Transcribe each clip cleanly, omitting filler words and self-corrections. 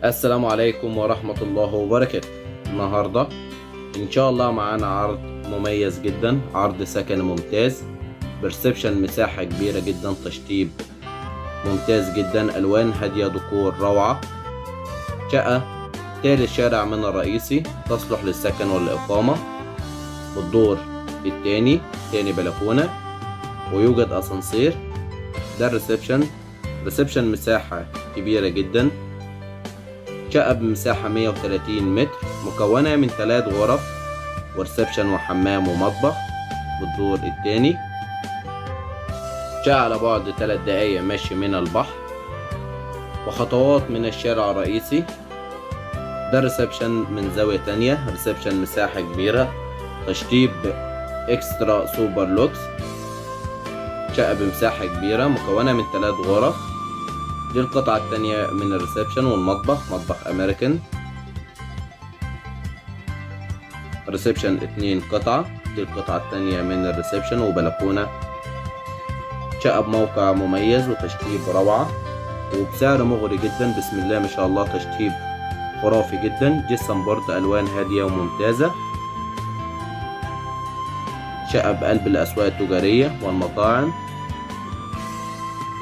السلام عليكم ورحمة الله وبركاته. النهاردة إن شاء الله معانا عرض مميز جدا، عرض سكن ممتاز برسبشن، مساحة كبيرة جدا، تشطيب ممتاز جدا، ألوان هادية، ديكور روعة. شقة تالت شارع من الرئيسي، تصلح للسكن والإقامة. بالدور التاني، تاني بلكونة، ويوجد أسانسير. ده الريسبشن مساحة كبيرة جدا، شقة بمساحة 130 متر، مكونة من 3 غرف وريسبشن وحمام ومطبخ. بالدور التاني، شقة على بعد 3 دقايق مشي من البحر وخطوات من الشارع الرئيسي. ده الريسبشن من زاوية تانية، ريسبشن مساحة كبيرة، تشطيب اكسترا سوبر لوكس. شقة بمساحة كبيرة مكونة من 3 غرف. دي القطعة التانية من الريسبشن والمطبخ، مطبخ أمريكان. ريسبشن 2 قطعة. دي القطعة التانية من الريسبشن وبلكونة. شقة بموقع مميز وتشطيب روعة وبسعر مغري جدا، بسم الله ما شاء الله، تشطيب خرافي جدا. جسم بورد، ألوان هادية وممتازة. شقة بقلب الأسواق التجارية والمطاعم.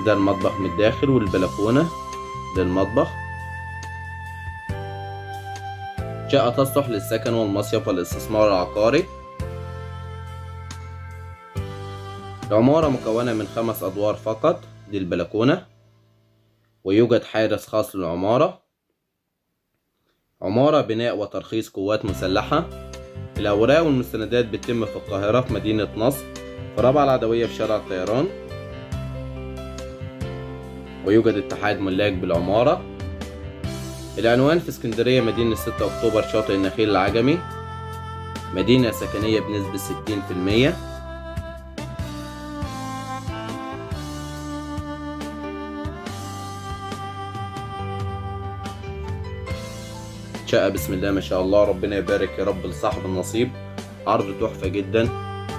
ده المطبخ من الداخل والبلكونة للمطبخ. شقة تصلح للسكن والمصيف والاستثمار العقاري. العمارة مكونة من 5 أدوار فقط. دي البلكونة، ويوجد حارس خاص للعمارة. عمارة بناء وترخيص قوات مسلحة. الأوراق والمستندات بتتم في القاهرة، في مدينة نصر، في رابعة العدوية، في شارع الطيران. ويوجد اتحاد ملاك بالعمارة. العنوان في اسكندرية، مدينة 6 أكتوبر، شاطئ النخيل العجمي، مدينة سكنية بنسبة 60%. شقة بسم الله ما شاء الله، ربنا يبارك يا رب لصاحب النصيب. عرض تحفة جدا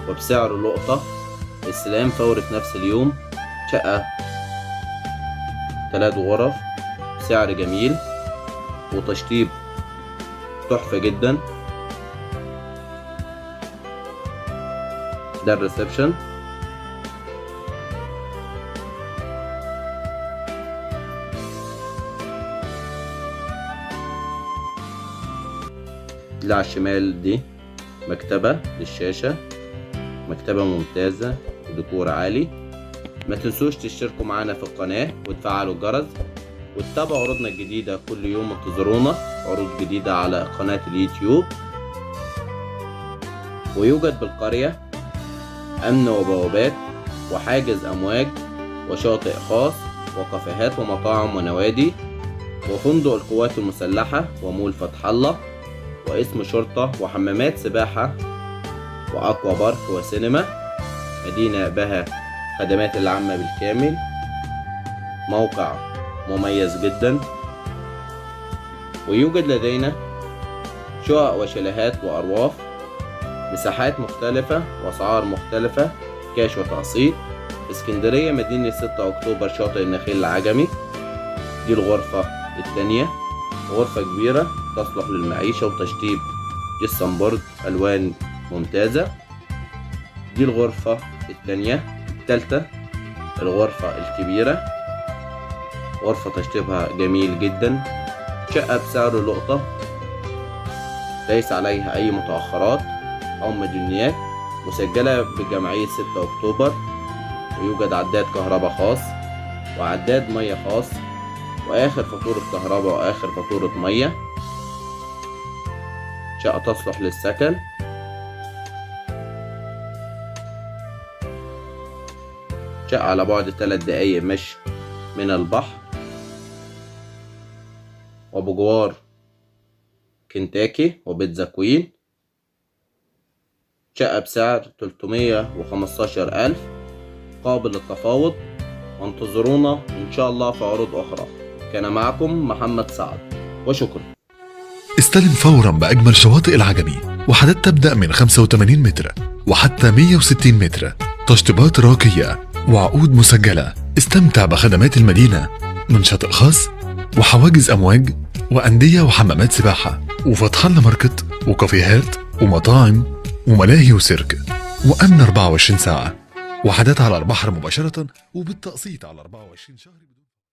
وبسعر لقطة، استلام فوري في نفس اليوم. شقة 3 غرف، سعر جميل وتشطيب تحفة جدا. ده الريسبشن. اللي على الشمال دي مكتبة للشاشة، مكتبة ممتازة وديكور عالي. ما تنسوش تشتركوا معانا في القناة وتفعلوا الجرس وتتابعوا عروضنا الجديدة كل يوم. انتظرونا عروض جديدة على قناة اليوتيوب. ويوجد بالقرية أمن وبوابات وحاجز أمواج وشاطئ خاص وكافيهات ومطاعم ونوادي وفندق القوات المسلحة ومول فتح الله واسم شرطة وحمامات سباحة وأكوا بارك وسينما. مدينة بها خدمات العامة بالكامل. موقع مميز جدا. ويوجد لدينا شقق وشاليهات وأرواف، مساحات مختلفة وأسعار مختلفة، كاش وتقسيط. اسكندرية، مدينة 6 أكتوبر، شاطئ النخيل العجمي. دي الغرفة التانية، غرفة كبيرة تصلح للمعيشة وتشطيب جسم بورد، ألوان ممتازة. دي الغرفة التانية. التالتة الغرفة الكبيرة، غرفة تشطيبها جميل جدا. شقة بسعر لقطة، ليس عليها أي متأخرات أو مديونيات، مسجلة بجمعية 6 أكتوبر. ويوجد عداد كهرباء خاص وعداد مية خاص، وآخر فاتورة كهرباء وآخر فاتورة مية. شقة تصلح للسكن. شقة على بعد 3 دقايق مشي من البحر وبجوار كنتاكي وبيتزا كوين. شقة بسعر 315,000، قابل للتفاوض. وانتظرونا إن شاء الله في عروض أخرى. كان معكم محمد سعد، وشكرا. استلم فورا بأجمل شواطئ العجمي، وحدات تبدأ من 85 متر وحتى 160 متر، تشطيبات راقية وعقود مسجلة. استمتع بخدمات المدينة من شاطئ خاص وحواجز أمواج وأندية وحمامات سباحة وفتح الله ماركت وكافيهات ومطاعم وملاهي وسيرك، وأمن 24 ساعة، وحدات على البحر مباشرة وبالتقسيط على 24 شهر.